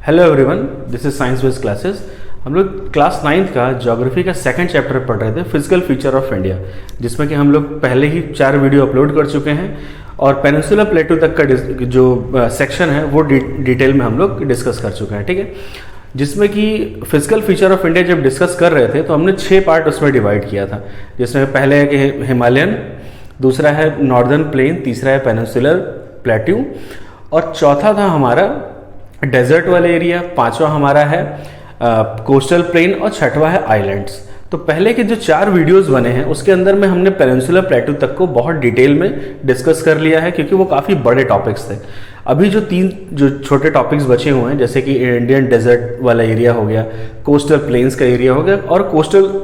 Hello everyone, this is science based classes. हम लोग class 9th का ज्योग्राफी का सेकंड चैप्टर पढ़ रहे थे, फिजिकल फीचर ऑफ इंडिया, जिसमें कि हम लोग पहले ही 4 वीडियो अपलोड कर चुके हैं और पेनिनसुला प्लेटू तक का जो सेक्शन है वो डिटेल में हम लोग डिस्कस कर चुके हैं। ठीक है, जिसमें कि फिजिकल फीचर ऑफ इंडिया जब डिस्कस कर रहे थे तो हमने 6 पार्ट उसमें डिवाइड किया था, जिसमें पहले है कि हिमालयन, दूसरा है नॉर्दर्न प्लेन, तीसरा है पेनिनसुलर प्लेट्यू और चौथा था हमारा डेजर्ट वाला एरिया, पांचवा हमारा है कोस्टल प्लेन और छठवा है आइलैंड्स। तो पहले के जो 4 वीडियोस बने हैं उसके अंदर में हमने पेनिनसुलर प्लेटू तक को बहुत डिटेल में डिस्कस कर लिया है, क्योंकि वो काफ़ी बड़े टॉपिक्स थे। अभी जो 3 जो छोटे टॉपिक्स बचे हुए हैं, जैसे कि इंडियन डेजर्ट वाला एरिया हो गया, कोस्टल प्लेन्स का एरिया हो गया और कोस्टल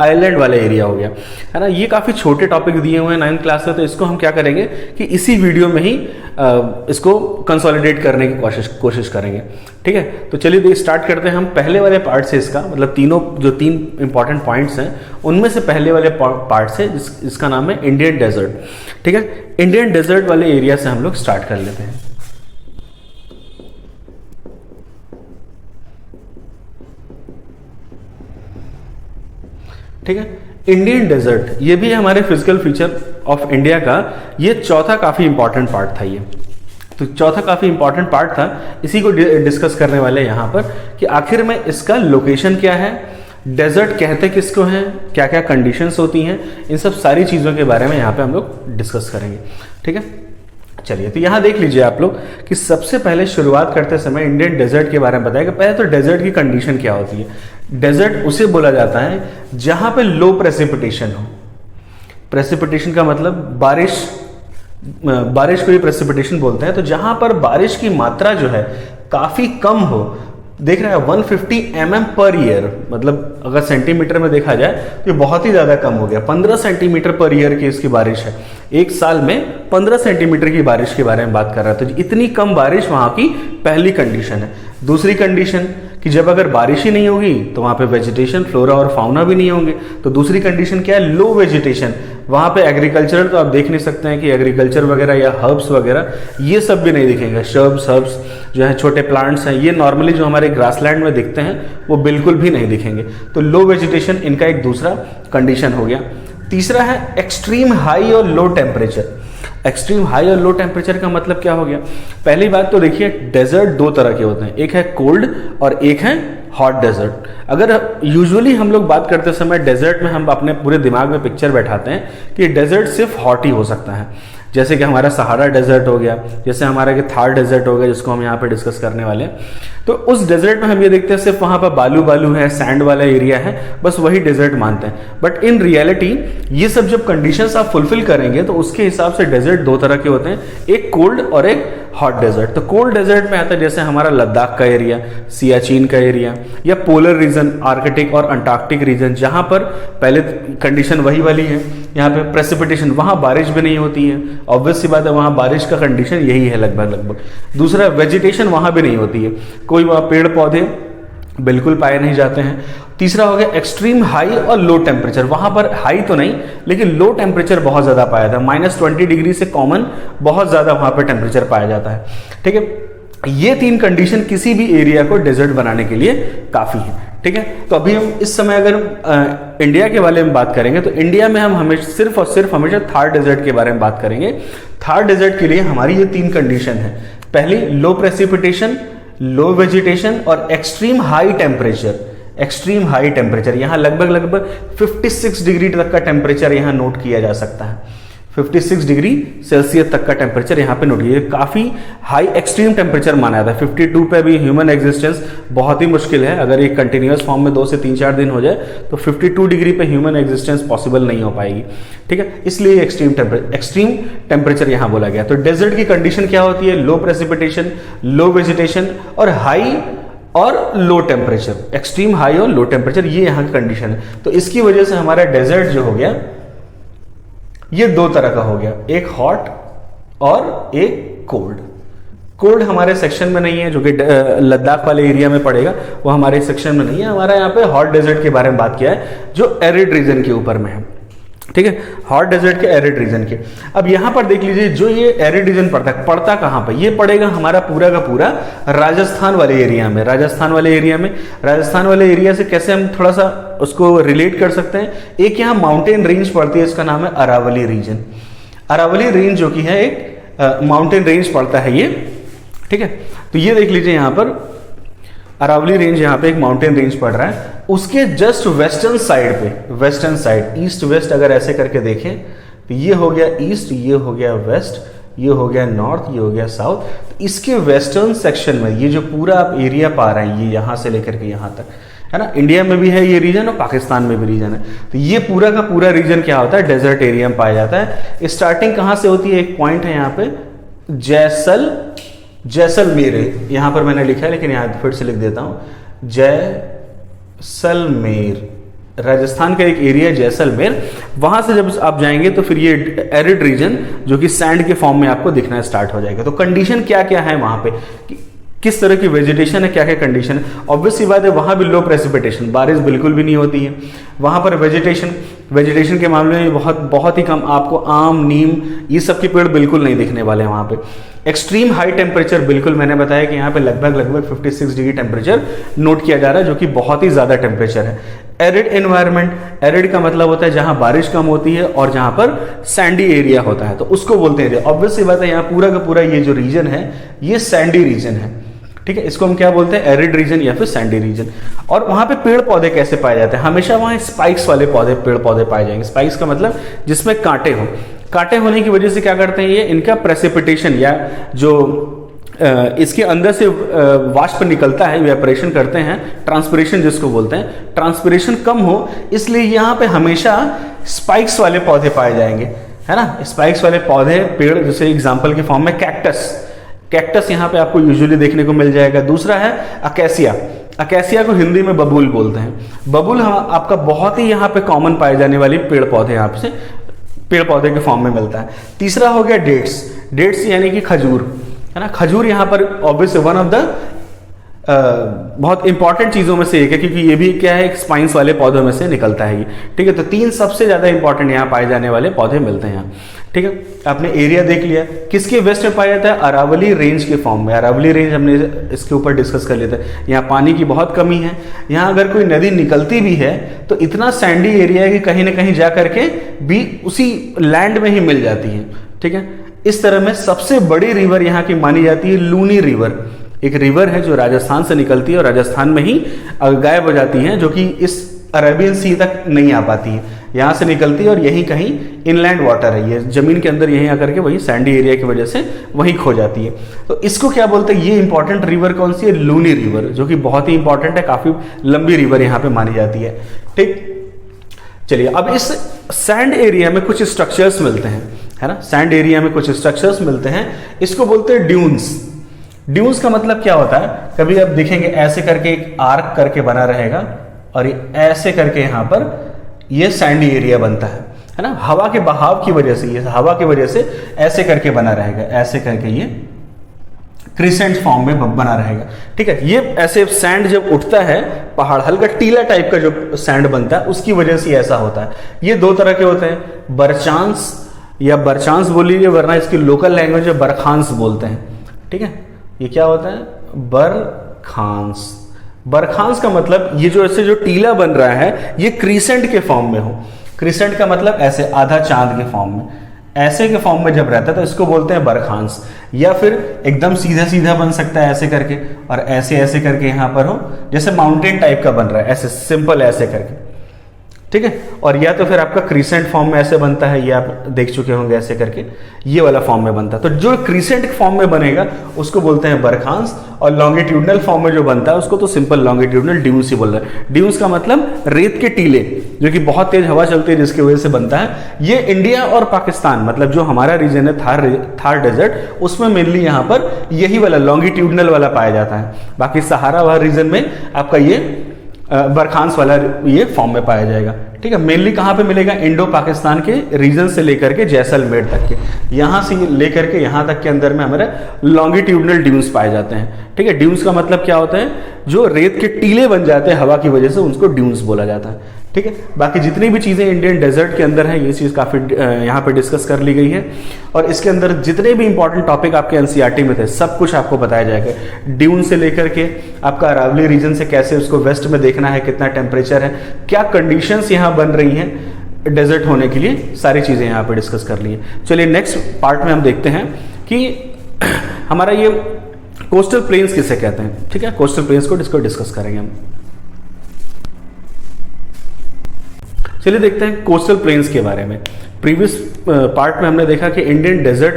आइलैंड वाला एरिया हो गया, है ना। ये काफ़ी छोटे टॉपिक दिए हुए हैं 9th क्लास में, तो इसको हम क्या करेंगे कि इसी वीडियो में ही इसको कंसोलिडेट करने की कोशिश करेंगे। ठीक है, तो चलिए स्टार्ट करते हैं हम पहले वाले पार्ट से। इसका मतलब जो 3 इंपॉर्टेंट पॉइंट्स हैं उनमें से पहले वाले पार्ट से, जिसका नाम है इंडियन डेजर्ट। ठीक है, इंडियन डेजर्ट वाले एरिया से हम लोग स्टार्ट कर लेते हैं। ठीक है, इंडियन डेजर्ट ये भी हमारे फिजिकल फीचर ऑफ इंडिया का ये चौथा काफी इंपॉर्टेंट पार्ट था। ये तो चौथा काफी इंपॉर्टेंट पार्ट था, इसी को डिस्कस करने वाले यहां पर कि आखिर में इसका लोकेशन क्या है, डेजर्ट कहते किसको हैं, क्या क्या कंडीशंस होती हैं, इन सब सारी चीज़ों के बारे में यहाँ पे हम लोग डिस्कस करेंगे। ठीक है, चलिए तो यहाँ देख लीजिए आप लोग कि सबसे पहले शुरुआत करते समय इंडियन डेजर्ट के बारे में बताया कि पहले तो डेजर्ट की कंडीशन क्या होती है। डेजर्ट उसे बोला जाता है जहाँ पे लो प्रेसिपिटेशन हो। प्रेसिपिटेशन का मतलब बारिश को ही प्रेसिपिटेशन बोलते हैं। तो जहां पर बारिश की मात्रा जो है काफी कम हो, देख रहे हैं 150 mm पर ईयर, मतलब अगर सेंटीमीटर में देखा जाए तो ये बहुत ही ज्यादा कम हो गया। 15 सेंटीमीटर पर ईयर की इसकी बारिश है, एक साल में 15 सेंटीमीटर की बारिश के बारे में बात कर रहा है। तो इतनी कम बारिश वहां की पहली कंडीशन है। दूसरी कंडीशन कि जब अगर बारिश ही नहीं होगी तो वहां पे वेजिटेशन, फ्लोरा और फाउना भी नहीं होंगे। तो दूसरी कंडीशन क्या है, लो वेजिटेशन। वहां पे एग्रीकल्चर तो आप देख नहीं सकते हैं कि एग्रीकल्चर वगैरह या हर्ब्स वगैरह ये सब भी नहीं दिखेंगे। शर्ब्स, हर्ब्स जो है, छोटे प्लांट्स हैं, ये नॉर्मली जो हमारे ग्रासलैंड में दिखते हैं वो बिल्कुल भी नहीं दिखेंगे। तो लो वेजिटेशन इनका एक दूसरा कंडीशन हो गया। तीसरा है एक्सट्रीम हाई और लो टेम्परेचर। एक्सट्रीम हाई और लो टेम्परेचर का मतलब क्या हो गया, पहली बात तो देखिए डेजर्ट 2 तरह के होते हैं, एक है कोल्ड और एक है हॉट डेजर्ट। अगर यूजुअली हम लोग बात करते समय डेजर्ट में हम अपने पूरे दिमाग में पिक्चर बैठाते हैं कि डेजर्ट सिर्फ हॉट ही हो सकता है, जैसे कि हमारा सहारा डेजर्ट हो गया, जैसे हमारा कि थार डेजर्ट हो गया, जिसको हम यहाँ पे डिस्कस करने वाले हैं। तो उस डेजर्ट में हम ये देखते हैं सिर्फ वहां पर बालू है, सैंड वाला एरिया है, बस वही डेजर्ट मानते हैं। बट इन रियलिटी ये सब जब कंडीशंस आप फुलफिल करेंगे तो उसके हिसाब से डेजर्ट 2 तरह के होते हैं, एक कोल्ड और एक हॉट डेजर्ट। तो कोल्ड डेजर्ट में आता है जैसे हमारा लद्दाख का एरिया, सियाचिन का एरिया, या पोलर रीजन, आर्कटिक और अंटार्कटिक रीजन, जहां पर पहले कंडीशन वही वाली है, यहाँ पे प्रेसिपिटेशन, वहां बारिश भी नहीं होती है, ऑब्वियस सी बात है, वहां बारिश का कंडीशन यही है लगभग। दूसरा वेजिटेशन वहां भी नहीं होती है, कोई वहां पेड़ पौधे बिल्कुल पाए नहीं जाते हैं। तीसरा हो गया एक्सट्रीम हाई और लो टेम्परेचर। वहां पर हाई तो नहीं लेकिन लो टेम्परेचर बहुत ज्यादा पाया था, -20 डिग्री से कॉमन बहुत ज्यादा वहां पर टेम्परेचर पाया जाता है। ठीक है, ये 3 कंडीशन किसी भी एरिया को डेजर्ट बनाने के लिए काफी है। ठीक है, तो अभी हम इस समय अगर इंडिया के बारे में बात करेंगे तो इंडिया में हम हमेशा सिर्फ और सिर्फ हमेशा थार डेजर्ट के बारे में बात करेंगे। थार डेजर्ट के लिए हमारी ये 3 कंडीशन है, पहली लो प्रेसिपिटेशन, लो वेजिटेशन और extreme high temperature. Extreme high temperature यहाँ लगभग 56 डिग्री तक का टेम्परेचर यहाँ नोट किया जा सकता है। 56 डिग्री सेल्सियस तक का टेम्परेचर यहाँ पे नोट किया, काफी हाई एक्सट्रीम टेम्परेचर माना जाता है। 52 पे भी ह्यूमन एग्जिस्टेंस बहुत ही मुश्किल है, अगर ये कंटिन्यूअस फॉर्म में 2 से 3-4 दिन हो जाए तो 52 डिग्री पे ह्यूमन एग्जिस्टेंस पॉसिबल नहीं हो पाएगी। ठीक है, इसलिए एक्सट्रीम टेम्परेचर यहाँ बोला गया। तो डेजर्ट की कंडीशन क्या होती है, लो प्रेसिपिटेशन, लो वेजिटेशन और हाई और लो टेम्परेचर। एक्सट्रीम हाई और लो टेम्परेचर ये यहाँ की कंडीशन है। तो इसकी वजह से हमारा डेजर्ट जो हो गया ये 2 तरह का हो गया, एक हॉट और एक कोल्ड। कोल्ड हमारे सेक्शन में नहीं है, जो कि लद्दाख वाले एरिया में पड़ेगा, वो हमारे सेक्शन में नहीं है। हमारा यहाँ पे हॉट डेजर्ट के बारे में बात किया है जो एरिड रीजन के ऊपर में है। ठीक है, हॉट डेजर्ट के एरिड रीजन के। अब यहां पर देख लीजिए जो ये एरिड रीजन पड़ता कहां पर, ये पड़ेगा हमारा पूरा का पूरा राजस्थान वाले एरिया में। राजस्थान वाले एरिया से कैसे हम थोड़ा सा उसको रिलेट कर सकते हैं, एक यहाँ माउंटेन रेंज पड़ती है, इसका नाम है अरावली रीजन। अरावली रेंज जो कि है एक माउंटेन रेंज पड़ता है ये, ठीक है। तो ये देख लीजिए यहाँ पर अरावली रेंज, यहाँ पे एक माउंटेन रेंज पड़ रहा है, उसके जस्ट वेस्टर्न साइड पे, वेस्टर्न साइड ईस्ट वेस्ट अगर ऐसे करके देखें तो ये हो गया ईस्ट, ये हो गया वेस्ट, ये हो गया नॉर्थ, ये हो गया साउथ। तो इसके वेस्टर्न सेक्शन में ये जो पूरा आप एरिया पा रहे हैं, ये यहाँ से लेकर के यहाँ तक है ना, इंडिया में भी है ये रीजन और पाकिस्तान में भी रीजन है। तो ये पूरा का पूरा रीजन क्या होता है, डेजर्ट एरिया में पाया जाता है। स्टार्टिंग कहाँ से होती है, एक पॉइंट है यहाँ पे जैसलमेर, यहां पर मैंने लिखा है लेकिन यहां फिर से लिख देता हूं, जैसलमेर, राजस्थान का एक एरिया जैसलमेर। वहां से जब आप जाएंगे तो फिर ये एरिड रीजन जो कि सैंड के फॉर्म में आपको दिखना स्टार्ट हो जाएगा। तो कंडीशन क्या क्या है वहां पे, किस तरह की वेजिटेशन है, क्या क्या कंडीशन है। ऑब्वियसली बात है वहां भी लो प्रेसिपिटेशन, बारिश बिल्कुल भी नहीं होती है वहां पर। वेजिटेशन के मामले में बहुत ही कम, आपको आम नीम ये सब के पेड़ बिल्कुल नहीं दिखने वाले हैं वहां पे। एक्सट्रीम हाई टेम्परेचर, बिल्कुल मैंने बताया कि यहाँ पे लगभग 56 डिग्री टेम्परेचर नोट किया जा रहा है, जो कि बहुत ही ज्यादा टेम्परेचर है। एरिड एनवायरनमेंट, एरिड का मतलब होता है जहां बारिश कम होती है और जहां पर सैंडी एरिया होता है, तो उसको बोलते हैं। ऑब्वियसली बात है यहाँ पूरा का पूरा ये जो रीजन है ये सैंडी रीजन है, ठीक है। इसको हम क्या बोलते हैं, एरिड रीजन या फिर सैंडी रीजन। और वहां पे पेड़ पौधे कैसे पाए जाते हैं, हमेशा वहां स्पाइक्स वाले पेड़ पौधे पाए जाएंगे। स्पाइक्स का मतलब जिसमें कांटे हो, कांटे होने की वजह से क्या करते हैं ये, इनका प्रेसिपिटेशन या जो इसके अंदर से वाष्प निकलता है, इवेपोरेशन करते हैं, ट्रांसपिरेशन जिसको बोलते हैं, ट्रांसपिरेशन कम हो, इसलिए यहाँ पे हमेशा स्पाइक्स वाले पौधे पाए जाएंगे, है ना। स्पाइक्स वाले पौधे पेड़, जैसे एग्जाम्पल के फॉर्म में कैक्टस यहाँ पे आपको यूजुअली देखने को मिल जाएगा। दूसरा है अकेसिया को हिंदी में बबूल बोलते हैं। बबूल आपका बहुत ही यहाँ पे कॉमन पाए जाने वाली पेड़ पौधे यहाँ से पेड़ पौधे के फॉर्म में मिलता है। तीसरा हो गया डेट्स यानी कि खजूर, है ना। खजूर यहाँ पर ऑब्वियसली वन ऑफ द बहुत इंपॉर्टेंट चीजों में से एक है, क्योंकि ये भी क्या है, स्पाइंस वाले पौधों में से निकलता है ये, ठीक है। तो 3 सबसे ज्यादा इंपॉर्टेंट यहाँ पाए जाने वाले पौधे मिलते हैं यहाँ, ठीक है। आपने एरिया देख लिया, किसके वेस्ट में पाया जाता है, अरावली रेंज के फॉर्म में। अरावली रेंज हमने इसके ऊपर डिस्कस कर लेते हैं। यहाँ पानी की बहुत कमी है, यहाँ अगर कोई नदी निकलती भी है तो इतना सैंडी एरिया है कि कहीं ना कहीं जा करके भी उसी लैंड में ही मिल जाती है, ठीक है। इस तरह में सबसे बड़ी रिवर यहाँ की मानी जाती है लूनी रिवर। एक रिवर है जो राजस्थान से निकलती है और राजस्थान में ही गायब हो जाती है, जो कि इस अरेबियन सी तक नहीं आ पाती है, यहाँ से निकलती है और यहीं कहीं इनलैंड वाटर है, ये जमीन के अंदर यहीं आकर के वही सैंडी एरिया की वजह से वहीं खो जाती है। तो इसको क्या बोलते हैं, ये इंपॉर्टेंट रिवर कौन सी है, लूनी रिवर, जो कि बहुत ही इंपॉर्टेंट है, काफी लंबी रिवर यहाँ पे मानी जाती है, ठीक। चलिए अब इस सैंड एरिया में कुछ स्ट्रक्चर्स मिलते हैं, है ना। सैंड एरिया में कुछ स्ट्रक्चर्स मिलते हैं, इसको बोलते हैं ड्यून्स। ड्यून्स का मतलब क्या होता है, कभी आप देखेंगे ऐसे करके एक आर्क करके बना रहेगा और ऐसे करके यहां पर ये सैंडी एरिया बनता है ना। हवा के बहाव की वजह से, ये हवा की वजह से ऐसे करके बना रहेगा, ऐसे करके ये क्रिसेंट फॉर्म में बना रहेगा, ठीक है। ये ऐसे सैंड जब उठता है पहाड़, हल्का टीला टाइप का जो सैंड बनता है उसकी वजह से ऐसा होता है। ये 2 तरह के होते हैं, बरचांस या बरचांस बोल लीजिए, वरना इसकी लोकल लैंग्वेज है बरखांस बोलते हैं, ठीक है। ये क्या होता है, बरखांस। बरखांस का मतलब ये जो ऐसे जो टीला बन रहा है ये क्रीसेंट के फॉर्म में हो। क्रीसेंट का मतलब ऐसे आधा चांद के फॉर्म में, ऐसे के फॉर्म में जब रहता है तो इसको बोलते हैं बरखांस। या फिर एकदम सीधा सीधा बन सकता है ऐसे करके, और ऐसे ऐसे करके यहां पर हो, जैसे माउंटेन टाइप का बन रहा है, ऐसे सिंपल ऐसे करके, ठीक है। और या तो फिर आपका क्रीसेंट फॉर्म में ऐसे बनता है, ये आप देख चुके होंगे, ऐसे करके ये वाला फॉर्म में बनता है। तो जो क्रीसेंट फॉर्म में बनेगा उसको बोलते हैं बरखांस, और लॉन्गिट्यूडनल फॉर्म में जो बनता है उसको तो सिंपल लॉन्गिट्यूडनल ड्यून्स ही बोल रहा है। ड्यून्स का मतलब रेत के टीले, जो कि बहुत तेज हवा चलती है जिसकी वजह से बनता है। ये इंडिया और पाकिस्तान, मतलब जो हमारा रीजन है थार डेजर्ट, उसमें मेनली यहाँ पर यही वाला लॉन्गिट्यूडनल वाला पाया जाता है। बाकी सहारा वाला रीजन में आपका ये बरखांस वाला ये फॉर्म में पाया जाएगा, ठीक है। मेनली कहाँ पे मिलेगा, इंडो पाकिस्तान के रीजन से लेकर के जैसलमेर तक के, यहाँ से लेकर के यहाँ तक के अंदर में हमारे लॉन्गिट्यूडनल ड्यून्स पाए जाते हैं। ठीक है, ड्यून्स का मतलब क्या होता है, जो रेत के टीले बन जाते हैं हवा की वजह से, उसको ड्यून्स बोला जाता है। ठीक है, बाकी जितनी भी चीज़ें इंडियन डेजर्ट के अंदर है, ये चीज़ काफ़ी यहाँ पे डिस्कस कर ली गई है, और इसके अंदर जितने भी इंपॉर्टेंट टॉपिक आपके एनसीईआरटी में थे सब कुछ आपको बताया जाएगा। ड्यून से लेकर के आपका अरावली रीजन से कैसे उसको वेस्ट में देखना है, कितना टेम्परेचर है, क्या कंडीशंस यहाँ बन रही हैं डेजर्ट होने के लिए, सारी चीज़ें यहाँ पे डिस्कस कर ली हैं। चलिए नेक्स्ट पार्ट में हम देखते हैं कि हमारा ये कोस्टल प्लेन्स किसे कहते हैं। ठीक है, कोस्टल प्लेन्स को डिस्कस करेंगे हम। चलिए देखते हैं कोस्टल प्लेन्स के बारे में। प्रीवियस पार्ट में हमने देखा कि इंडियन डेजर्ट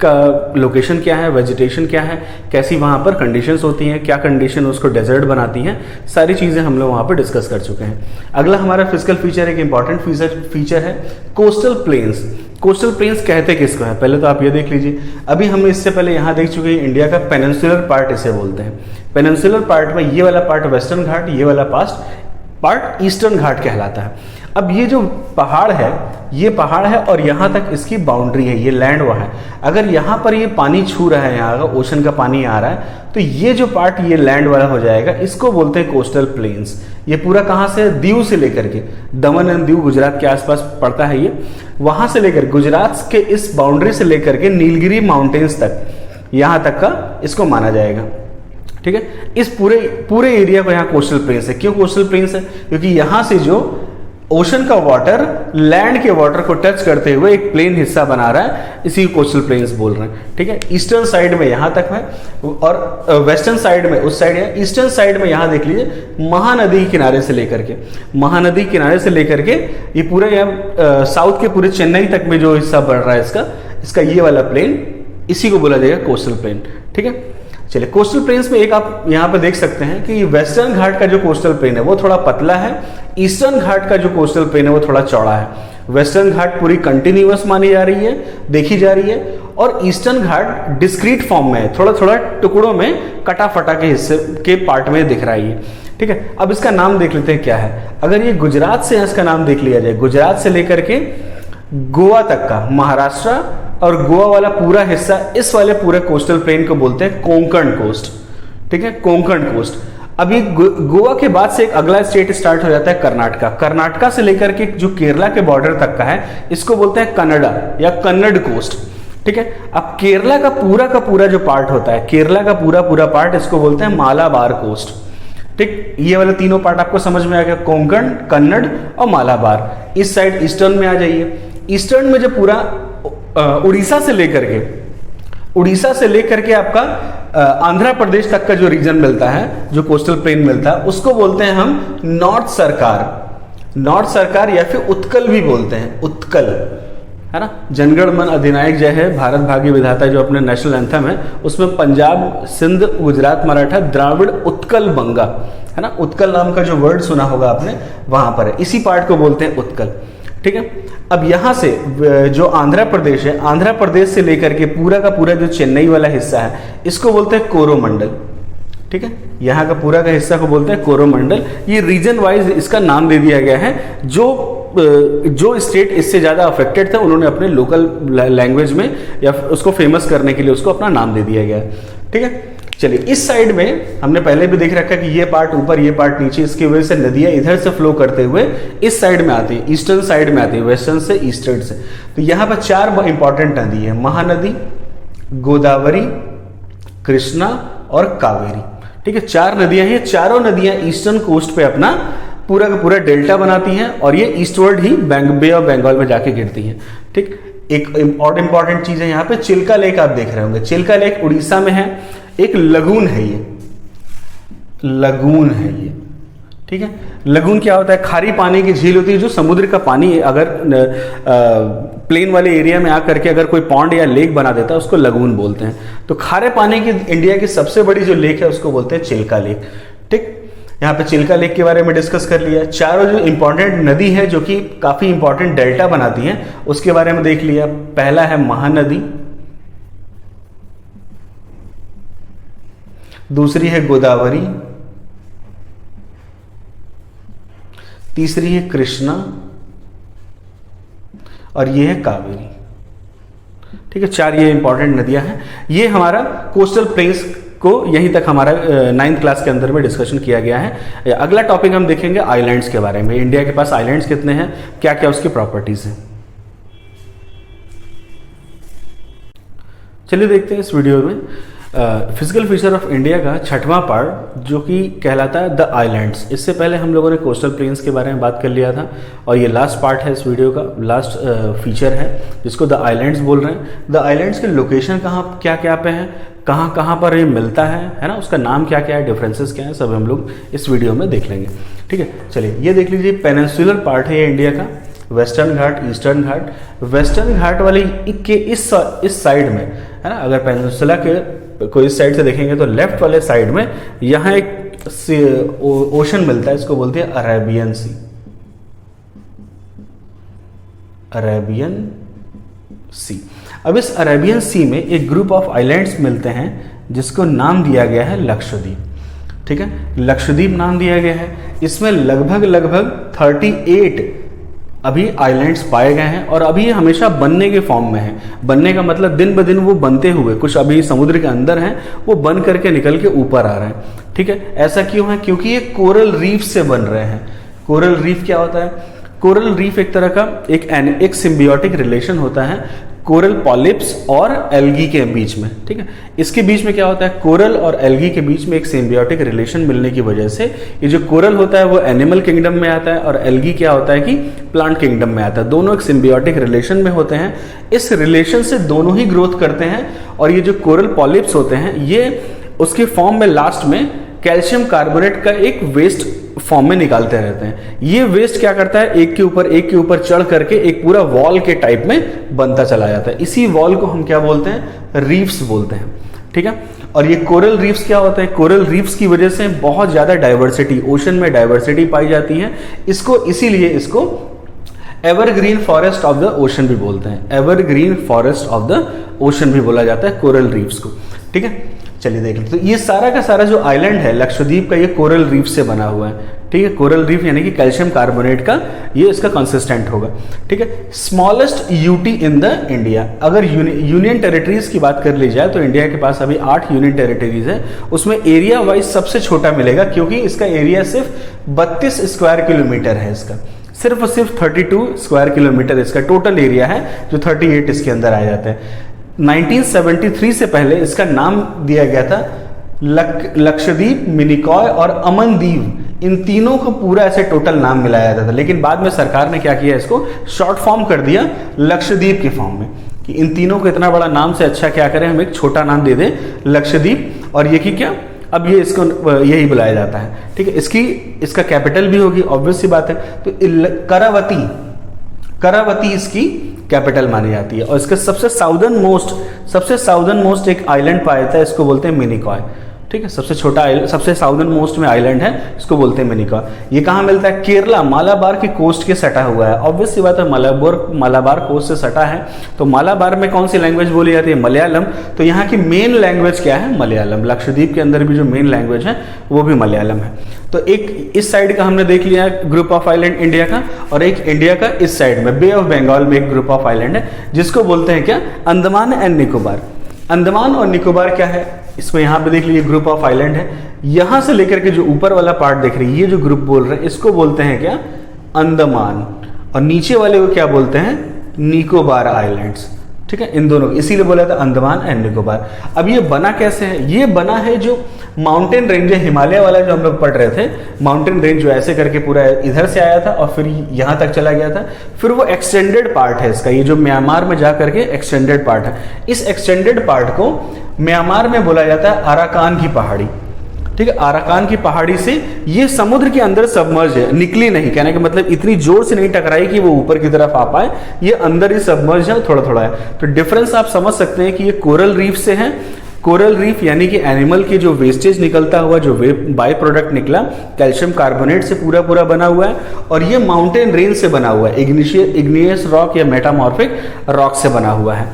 का लोकेशन क्या है, वेजिटेशन क्या है, कैसी वहाँ पर कंडीशंस होती हैं, क्या कंडीशन उसको डेजर्ट बनाती हैं, सारी चीज़ें हम लोग वहाँ पर डिस्कस कर चुके हैं। अगला हमारा फिजिकल फीचर, एक इंपॉर्टेंट फीचर है कोस्टल प्लेन्स। कोस्टल प्लेन्स कहते किसको है, पहले तो आप ये देख लीजिए। अभी हम इससे पहले यहाँ देख चुके हैं इंडिया का पेनिनसुलर पार्ट इसे बोलते हैं। पेनिनसुलर पार्ट में ये वाला पार्ट वेस्टर्न घाट, ये वाला पार्ट ईस्टर्न घाट कहलाता है। अब ये जो पहाड़ है, ये पहाड़ है और यहाँ तक इसकी बाउंड्री है, ये लैंड वहाँ है। अगर यहाँ पर ये पानी छू रहा है, यहाँ का ओशन का पानी आ रहा है, तो ये जो पार्ट ये लैंड वाला हो जाएगा, इसको बोलते हैं कोस्टल प्लेन्स। ये पूरा कहाँ से, दीव से लेकर के, दमन एंड दीव गुजरात के आसपास पड़ता है ये, वहाँ से लेकर गुजरात के इस बाउंड्री से लेकर के नीलगिरी माउंटेन्स तक, यहाँ तक का इसको माना जाएगा। ठीक है, इस पूरे एरिया को यहाँ कोस्टल प्लेन्स है। क्यों कोस्टल प्लेन्स है, क्योंकि यहाँ से जो ओशन का वाटर लैंड के वाटर को टच करते हुए एक प्लेन हिस्सा बना रहा है, इसी को कोस्टल प्लेन्स बोल रहे हैं। ठीक है, ईस्टर्न साइड में यहाँ तक है, और वेस्टर्न साइड में उस साइड है। ईस्टर्न साइड में यहाँ देख लीजिए, महानदी किनारे से लेकर के ये पूरा यहाँ साउथ के पूरे चेन्नई तक में जो हिस्सा बढ़ रहा है इसका ये वाला प्लेन, इसी को बोला जाएगा कोस्टल प्लेन। ठीक है, चलिए कोस्टल प्लेन्स में एक आप यहाँ पे देख सकते हैं कि वेस्टर्न घाट का जो कोस्टल प्लेन है वो थोड़ा पतला है, ईस्टर्न घाट का जो कोस्टल प्लेन है वो थोड़ा चौड़ा है। वेस्टर्न घाट पूरी कंटिन्यूअस मानी जा रही है, देखी जा रही है, और ईस्टर्न घाट डिस्क्रीट फॉर्म में है, थोड़ा थोड़ा टुकड़ों में कटा फटा के हिस्से के पार्ट में दिख रहा है ये। ठीक है, अब इसका नाम देख लेते हैं क्या है। अगर ये गुजरात से इसका नाम देख लिया जाए, गुजरात से लेकर के गोवा तक का, महाराष्ट्र और गोवा वाला पूरा हिस्सा, इस वाले पूरे कोस्टल प्लेन को बोलते हैं कोंकण कोस्ट। ठीक है, कोंकण कोस्ट। अभी गोवा के बाद से एक अगला स्टेट स्टार्ट हो जाता है कर्नाटका। कर्नाटका से लेकर के जो केरला के बॉर्डर तक का है, इसको बोलते हैं कन्नड़ा या कन्नड़ कोस्ट। ठीक है, अब केरला का पूरा जो पार्ट होता है, केरला का पूरा पार्ट, इसको बोलते हैं मालाबार कोस्ट। ठीक, ये वाले तीनों पार्ट आपको समझ में आ गया, कोंकण, कन्नड़ और मालाबार। इस साइड ईस्टर्न में आ जाइए। ईस्टर्न में जो पूरा उड़ीसा से लेकर के आपका आंध्र प्रदेश तक का जो रीजन मिलता है, जो कोस्टल प्लेन मिलता है, उसको बोलते हैं हम नॉर्थ सरकार या फिर उत्कल भी बोलते हैं, उत्कल, है ना। जनगण मन अधिनायक जय है, भारत भाग्य विधाता जो अपने नेशनल एंथम है, उसमें पंजाब, सिंध, गुजरात, मराठा, द्राविड़, उत्कल, बंगा, है ना। उत्कल नाम का जो वर्ड सुना होगा आपने, वहां पर है, इसी पार्ट को बोलते हैं उत्कल। ठीक है, अब यहां से जो आंध्र प्रदेश है, आंध्र प्रदेश से लेकर के पूरा का पूरा जो चेन्नई वाला हिस्सा है, इसको बोलते हैं कोरोमंडल। ठीक है, यहाँ का पूरा का हिस्सा को बोलते हैं कोरोमंडल। ये रीजन वाइज इसका नाम दे दिया गया है। जो स्टेट इससे ज्यादा अफेक्टेड थे, उन्होंने अपने लोकल लैंग्वेज में या उसको फेमस करने के लिए उसको अपना नाम दे दिया गया है। ठीक है, चलिए इस साइड में हमने पहले भी देख रखा है कि ये पार्ट ऊपर, ये पार्ट नीचे, इसकी वजह से नदियां इधर से फ्लो करते हुए इस साइड में आती है, ईस्टर्न साइड में आती है, वेस्टर्न से, ईस्टर्न से। तो यहाँ पर 4 इंपॉर्टेंट नदी है, महानदी, गोदावरी, कृष्णा और कावेरी। ठीक है, 4 नदियां हैं। चारों नदियां ईस्टर्न कोस्ट पे अपना पूरा का पूरा डेल्टा बनाती हैं, और ये ईस्टवर्ड ही बे ऑफ बंगाल में जाके गिरती हैं। ठीक, एक और इंपॉर्टेंट चीज है यहाँ पे, चिल्का लेक आप देख रहे होंगे। चिल्का लेक उड़ीसा में है, एक लगून है ये, लगून है ये। ठीक है, लगून क्या होता है, खारी पानी की झील होती है, जो समुद्र का पानी अगर प्लेन वाले एरिया में आकर के अगर कोई पॉन्ड या लेक बना देता है, उसको लगून बोलते हैं। तो खारे पानी की इंडिया की सबसे बड़ी जो लेक है, उसको बोलते हैं चिल्का लेक। ठीक, यहाँ पे चिल्का लेक के बारे में डिस्कस कर लिया। चारों जो इंपॉर्टेंट नदी है जो कि काफी इंपॉर्टेंट डेल्टा बनाती हैं, उसके बारे में देख लिया। पहला है महानदी, दूसरी है गोदावरी, तीसरी है कृष्णा और ये है कावेरी। ठीक है, 4 ये इंपॉर्टेंट नदियां हैं। ये हमारा कोस्टल प्लेन्स को यहीं तक हमारा 9th क्लास के अंदर में डिस्कशन किया गया है। अगला टॉपिक हम देखेंगे आइलैंड्स के बारे में। इंडिया के पास आइलैंड्स कितने हैं, क्या क्या उसकी प्रॉपर्टीज हैं। चलिए देखते हैं इस वीडियो में फिजिकल फीचर ऑफ इंडिया का 6वां पार्ट, जो कि कहलाता है द आइलैंड्स। इससे पहले हम लोगों ने कोस्टल प्लेन्स के बारे में बात कर लिया था और ये लास्ट पार्ट है इस वीडियो का, लास्ट फीचर है जिसको द आइलैंड्स बोल रहे हैं। द आइलैंड्स के लोकेशन कहाँ क्या क्या पे हैं, कहाँ कहाँ पर ये मिलता है ना, उसका नाम क्या क्या है, डिफरेंसेस क्या है, सब हम लोग इस वीडियो में देख लेंगे। ठीक है, चलिए ये देख लीजिए पेनिनसुलर पार्ट है ये इंडिया का, वेस्टर्न घाट, ईस्टर्न घाट। वेस्टर्न घाट वाली के इस साइड में है ना, अगर पेनिनसुला के कोई इस साइड से देखेंगे तो लेफ्ट वाले साइड में यहाँ एक ओशन मिलता है, इसको बोलते हैं अरेबियन सी। अरेबियन सी। अब इस अरेबियन सी में एक ग्रुप ऑफ आइलैंड्स मिलते हैं जिसको नाम दिया गया है लक्षद्वीप। ठीक है, लक्षद्वीप नाम दिया गया है। इसमें लगभग 38 अभी आइलैंड्स पाए गए हैं और अभी ये हमेशा बनने के फॉर्म में है। बनने का मतलब दिन ब दिन वो बनते हुए, कुछ अभी समुद्र के अंदर हैं, वो बन करके निकल के ऊपर आ रहे हैं। ठीक है, ऐसा क्यों है, क्योंकि ये कोरल रीफ से बन रहे हैं। कोरल रीफ क्या होता है, कोरल रीफ एक तरह का एक सिम्बियोटिक रिलेशन होता है कोरल पॉलिप्स और एल्गी के बीच में। ठीक है, इसके बीच में क्या होता है, कोरल और एल्गी के बीच में एक सिम्बियोटिक रिलेशन मिलने की वजह से ये जो कोरल होता है वो एनिमल किंगडम में आता है और एल्गी क्या होता है कि प्लांट किंगडम में आता है। दोनों एक सिम्बियोटिक रिलेशन में होते हैं। इस रिलेशन से दोनों ही ग्रोथ करते हैं और ये जो कोरल पॉलिप्स होते हैं ये उसके फॉर्म में लास्ट में कैल्शियम कार्बोनेट का एक वेस्ट फॉर्म में निकालते रहते हैं। ये वेस्ट क्या करता है, एक के ऊपर चढ़ करके एक पूरा वॉल के टाइप में बनता चला जाता है। इसी वॉल को हम क्या बोलते हैं, रीफ्स बोलते हैं। ठीक है, और ये कोरल रीफ्स क्या होते हैं, कोरल रीफ्स की वजह से बहुत ज्यादा डाइवर्सिटी, ओशन में डाइवर्सिटी पाई जाती है। इसीलिए इसको evergreen forest of the ocean भी बोलते हैं। Evergreen forest of the ocean भी बोला जाता है कोरल रीफ्स को। ठीक है, चलिए देख लेते। तो ये सारा का सारा जो आइलैंड है लक्षद्वीप का, ये कोरल रीफ से बना हुआ है। ठीक है, कोरल रीफ यानी कि कैल्शियम कार्बोनेट का ये इसका कंसिस्टेंट होगा। ठीक है, smallest UT in the India. अगर यूनियन टेरिटरीज की बात कर ली जाए तो इंडिया के पास अभी 8 यूनियन टेरिटरीज है। उसमें एरिया वाइज सबसे छोटा मिलेगा क्योंकि इसका एरिया सिर्फ 32 स्क्वायर किलोमीटर है। इसका सिर्फ 32 स्क्वायर किलोमीटर इसका टोटल एरिया है, जो 38 इसके अंदर आ जाते हैं। 1973 से पहले इसका नाम दिया गया था लक्षद्वीप, मिनिकॉय और अमनदीव। इन तीनों को पूरा ऐसे टोटल नाम मिलाया जाता था, लेकिन बाद में सरकार ने क्या किया, इसको शॉर्ट फॉर्म कर दिया लक्षद्वीप के फॉर्म में, कि इन तीनों को इतना बड़ा नाम से अच्छा क्या करें, हम एक छोटा नाम दे दें लक्षद्वीप। और ये कि क्या, अब ये इसको यही बुलाया जाता है। ठीक है, इसका कैपिटल भी होगी, ऑब्वियस सी बात है। तो करावती इसकी कैपिटल मानी जाती है। और इसके सबसे साउदर्न मोस्ट एक आइलैंड पाया जाता है, इसको बोलते हैं मिनिकॉय। ठीक है, सबसे छोटा सबसे साउदर्न मोस्ट में आइलैंड है, इसको बोलते हैं मिनिकॉय। ये कहाँ मिलता है, केरला, मालाबार की कोस्ट के सटा हुआ है। ऑब्वियस सी बात है, मालाबार कोस्ट से सटा है, तो मालाबार में कौन सी लैंग्वेज बोली जाती है, मलयालम। तो यहाँ की मेन लैंग्वेज क्या है, मलयालम। लक्षद्वीप के अंदर भी जो मेन लैंग्वेज है वो भी मलयालम है। तो एक इस साइड का हमने देख लिया है ग्रुप ऑफ आइलैंड इंडिया का, और एक इंडिया का इस साइड में बे ऑफ बंगाल में एक ग्रुप ऑफ आइलैंड है जिसको बोलते हैं क्या, अंडमान एंड निकोबार। अंडमान और निकोबार क्या है, इसमें यहाँ पे देख लीजिए ग्रुप ऑफ आइलैंड है। यहां से लेकर के जो ऊपर वाला पार्ट देख रही है, ये जो ग्रुप बोल रहे हैं, इसको बोलते हैं क्या, अंडमान। और नीचे वाले को क्या बोलते हैं, निकोबार आइलैंड्स। ठीक है, इन दोनों, इसीलिए बोला था अंडमान एंड निकोबार। अब ये बना कैसे है, ये बना है जो माउंटेन रेंज है, हिमालय वाला जो हम लोग पढ़ रहे थे, माउंटेन रेंज जो ऐसे करके पूरा इधर से आया था और फिर यहां तक चला गया था, फिर वो एक्सटेंडेड पार्ट है इसका, ये जो म्यांमार में जा करके एक्सटेंडेड पार्ट है। इस एक्सटेंडेड पार्ट को म्यांमार में बोला जाता है अराकान की पहाड़ी। ठीक है, अराकान की पहाड़ी से ये समुद्र के अंदर सबमर्ज है, निकली नहीं, कहने का मतलब इतनी जोर से नहीं टकराई कि वो ऊपर की तरफ आ पाए, ये अंदर ही सबमर्ज है, थोड़ा थोड़ा है। तो डिफरेंस आप समझ सकते हैं कि ये कोरल रीफ से है। कोरल रीफ यानी कि एनिमल की जो वेस्टेज निकलता हुआ, जो बाई प्रोडक्ट निकला, कैल्शियम कार्बोनेट से पूरा बना हुआ है, और ये माउंटेन रेंज से बना हुआ है, इग्नियस रॉक या मेटामॉर्फिक रॉक से बना हुआ है।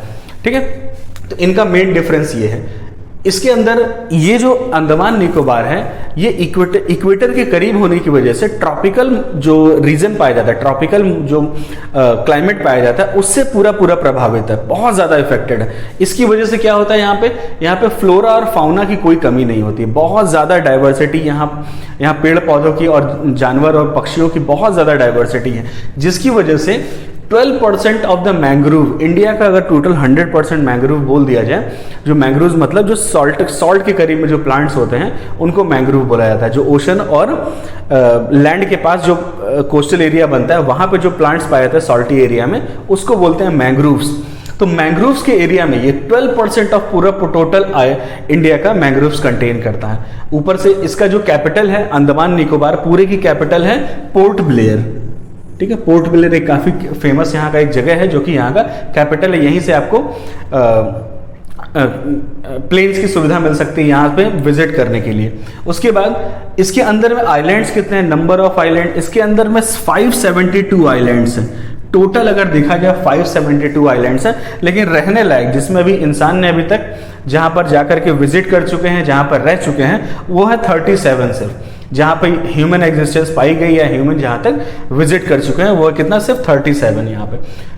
ठीक है, तो इनका मेन डिफरेंस ये है। इसके अंदर ये जो अंडमान निकोबार है ये इक्वेटर के करीब होने की वजह से ट्रॉपिकल जो रीजन पाया जाता है, ट्रॉपिकल जो क्लाइमेट पाया जाता है उससे पूरा प्रभावित है, बहुत ज़्यादा इफेक्टेड है। इसकी वजह से क्या होता है, यहाँ पे फ्लोरा और फाउना की कोई कमी नहीं होती, बहुत ज़्यादा डाइवर्सिटी यहाँ पेड़ पौधों की और जानवर और पक्षियों की बहुत ज़्यादा डाइवर्सिटी है, जिसकी वजह से 12% ऑफ द मैंग्रोव, इंडिया का अगर टोटल 100% मैंग्रोव बोल दिया जाए, जो मैंग्रोव मतलब जो सॉल्ट के करीब में जो प्लांट्स होते हैं उनको मैंग्रोव बोला जाता है। जो ओशन और लैंड के पास जो कोस्टल एरिया बनता है वहां पे जो प्लांट्स पाए जाते हैं सॉल्टी एरिया में, उसको बोलते हैं मैंग्रोव्स। तो मैंग्रोव्स के एरिया में ये 12% ऑफ पूरा टोटल इंडिया का मैंग्रोव्स कंटेन करता है। ऊपर से इसका जो कैपिटल है अंडमान निकोबार, पूरे की कैपिटल है पोर्ट ब्लेयर। ठीक है, पोर्ट ब्लेयर एक काफी फेमस यहाँ का एक जगह है जो कि यहाँ का कैपिटल है। यहीं से आपको प्लेन्स की सुविधा मिल सकती है यहाँ पे विजिट करने के लिए। उसके बाद इसके अंदर में आइलैंड्स कितने हैं, नंबर ऑफ आइलैंड इसके अंदर में 572 आइलैंड्स हैं टोटल। अगर देखा जाए 572 आइलैंड्स हैं, लेकिन रहने लायक जिसमें अभी इंसान ने अभी तक जहां पर जाकर के विजिट कर चुके हैं, जहां पर रह चुके हैं, वो है 37 सिर्फ। जहां पर ह्यूमन एग्जिस्टेंस पाई गई है, ह्यूमन जहां तक विजिट कर चुके हैं, वो कितना, सिर्फ 37 यहाँ पे।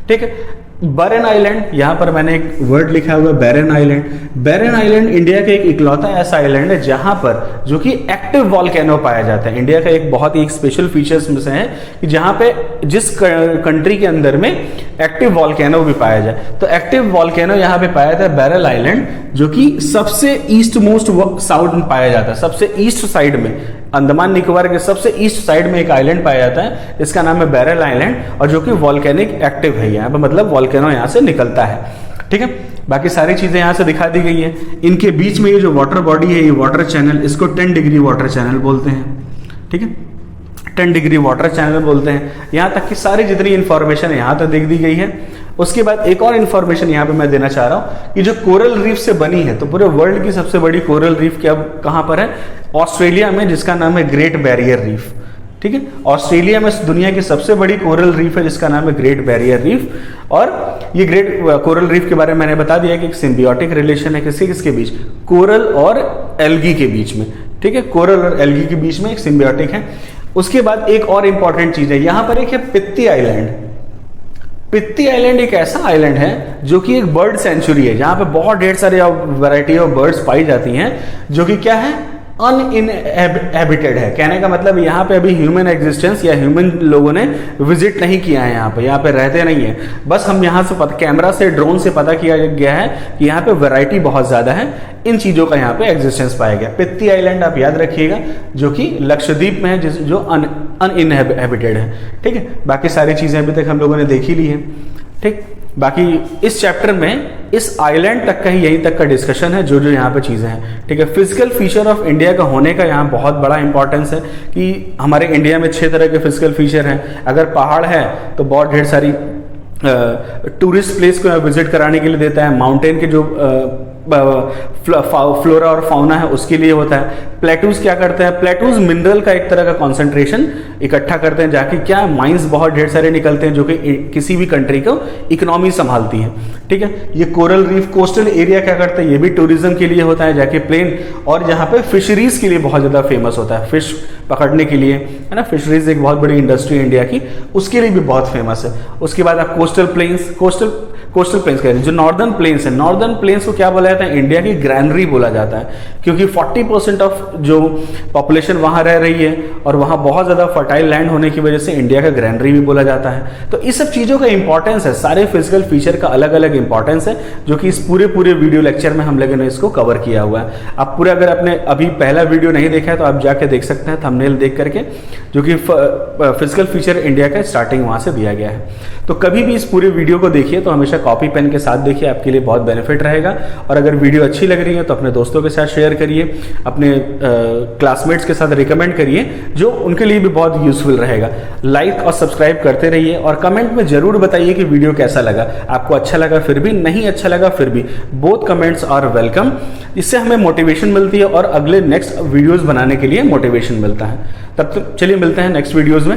ठीक है, बैरन आइलैंड, यहां पर मैंने एक वर्ड लिखा हुआ है बैरन आइलैंड। बैरन आइलैंड इंडिया का एक इकलौता ऐसा आइलैंड है जहां पर जो कि एक्टिव वॉल्केनो पाया जाता है। इंडिया का एक बहुत ही स्पेशल फीचर्स में से है कि जहां पे जिस कंट्री के अंदर में एक्टिव वॉल्केनो भी पाया जाए, तो एक्टिव वॉल्केनो यहां पे पाया जाता है बैरल आइलैंड, जो कि सबसे ईस्ट मोस्ट साउथ में पाया जाता है, सबसे ईस्ट साइड में, अंडमान निकोबार के सबसे ईस्ट साइड में एक आइलैंड पाया जाता है, इसका नाम है बैरल आइलैंड, और जो कि वॉल्केनिक एक्टिव है यहाँ पे, मतलब वॉल्केनो यहाँ से निकलता है। ठीक है, बाकी सारी चीजें यहाँ से दिखा दी गई है। इनके बीच में ये जो वाटर बॉडी है, ये वाटर चैनल, इसको 10 डिग्री वाटर चैनल बोलते हैं। ठीक है, 10 डिग्री वाटर चैनल बोलते हैं। यहाँ तक की सारी जितनी इंफॉर्मेशन यहाँ तक देख दी गई है। उसके बाद एक और इन्फॉर्मेशन यहाँ पे मैं देना चाह रहा हूँ कि जो कोरल रीफ से बनी है, तो पूरे वर्ल्ड की सबसे बड़ी कोरल रीफ क्या कहाँ पर है, ऑस्ट्रेलिया में, जिसका नाम है ग्रेट बैरियर रीफ। ठीक है, ऑस्ट्रेलिया में दुनिया की सबसे बड़ी कोरल रीफ है जिसका नाम है ग्रेट बैरियर रीफ। और ये ग्रेट कोरल रीफ के बारे में मैंने बता दिया कि एक सिम्बियोटिक रिलेशन है किसके बीच, कोरल और एल्गी के बीच में। ठीक है, कोरल और एल्गी के बीच में एक सिम्बियोटिक है। उसके बाद एक और इंपॉर्टेंट चीज है, यहां पर एक है पित्ती आइलैंड। पित्ती आइलैंड एक ऐसा आइलैंड है जो कि एक बर्ड सेंचुरी है, जहां पे बहुत ढेर सारे वैरायटी ऑफ बर्ड्स पाई जाती हैं, जो कि क्या है, अनइनहैबिटेड है। कहने का मतलब यहाँ पे अभी ह्यूमन एग्जिस्टेंस या ह्यूमन लोगों ने विजिट नहीं किया है, यहाँ पे रहते नहीं है। बस हम यहाँ से कैमरा से, ड्रोन से पता किया गया है कि यहाँ पे वैरायटी बहुत ज्यादा है, इन चीजों का यहाँ पे एग्जिस्टेंस पाया गया। पित्ती आइलैंड आप याद रखिएगा, जो कि लक्षद्वीप में है, जो अनइनहैबिटेड है। ठीक है, बाकी सारी चीजें अभी तक हम लोगों ने देख ही ली है। ठीक, बाकी इस चैप्टर में इस आइलैंड तक का ही, यहीं तक का डिस्कशन है, जो यहाँ पे चीजें हैं। ठीक है, फिजिकल फीचर ऑफ इंडिया का होने का यहाँ बहुत बड़ा इंपॉर्टेंस है कि हमारे इंडिया में 6 तरह के फिजिकल फीचर हैं। अगर पहाड़ है तो बहुत ढेर सारी टूरिस्ट प्लेस को विजिट कराने के लिए देता है। माउंटेन के जो फ्लोरा और फाउना है उसके लिए होता है। प्लेटूज क्या करते हैं, प्लेटूज मिनरल का एक तरह का कंसंट्रेशन इकट्ठा करते हैं, जाके क्या माइंस बहुत ढेर सारे निकलते हैं, जो कि किसी भी कंट्री को इकोनॉमी संभालती है। ठीक है, ये कोरल रीफ कोस्टल एरिया क्या करता है, ये भी टूरिज्म के लिए होता है, जाके प्लेन, और जहाँ पे फिशरीज के लिए बहुत ज्यादा फेमस होता है, फिश पकड़ने के लिए, है ना। फिशरीज एक बहुत बड़ी इंडस्ट्री है इंडिया की, उसके लिए भी बहुत फेमस है। उसके बाद आप कोस्टल प्लेन्स कह रहे हैं, जो नॉर्दर्न प्लेन्स है, नॉर्दर्न प्लेन्स को क्या बोला जाता है, इंडिया की ग्रैनरी बोला जाता है, क्योंकि 40% ऑफ जो पॉपुलेशन वहां रह रही है और वहां बहुत ज्यादा फर्टाइल लैंड होने की वजह से इंडिया का ग्रैनरी भी बोला जाता है। तो इस सब चीजों का इंपॉर्टेंस है, सारे फिजिकल फीचर का अलग अलग इंपॉर्टेंस है, जो कि इस पूरे वीडियो लेक्चर में हम लोगों ने इसको कवर किया हुआ है। आप पूरा अगर आपने अभी पहला वीडियो नहीं देखा है तो आप जाके देख सकते हैं, थंबनेल देख करके, जो कि फिजिकल फीचर इंडिया का स्टार्टिंग वहां से दिया गया है। तो कभी भी इस पूरे वीडियो को देखिए तो हमेशा कॉपी पेन के साथ देखिए, आपके लिए बहुत बेनिफिट रहेगा। और अगर वीडियो अच्छी लग रही है तो अपने दोस्तों के साथ शेयर करिए, अपने क्लासमेट्स के साथ रिकमेंड करिए, जो उनके लिए भी बहुत यूजफुल रहेगा। लाइक और सब्सक्राइब करते रहिए और कमेंट में जरूर बताइए कि वीडियो कैसा लगा, आपको अच्छा लगा फिर भी, नहीं अच्छा लगा फिर भी, बोथ कमेंट्स आर वेलकम। इससे हमें मोटिवेशन मिलती है और अगले नेक्स्ट वीडियोस बनाने के लिए मोटिवेशन मिलता है। तब तक चलिए मिलते हैं नेक्स्ट वीडियोस में।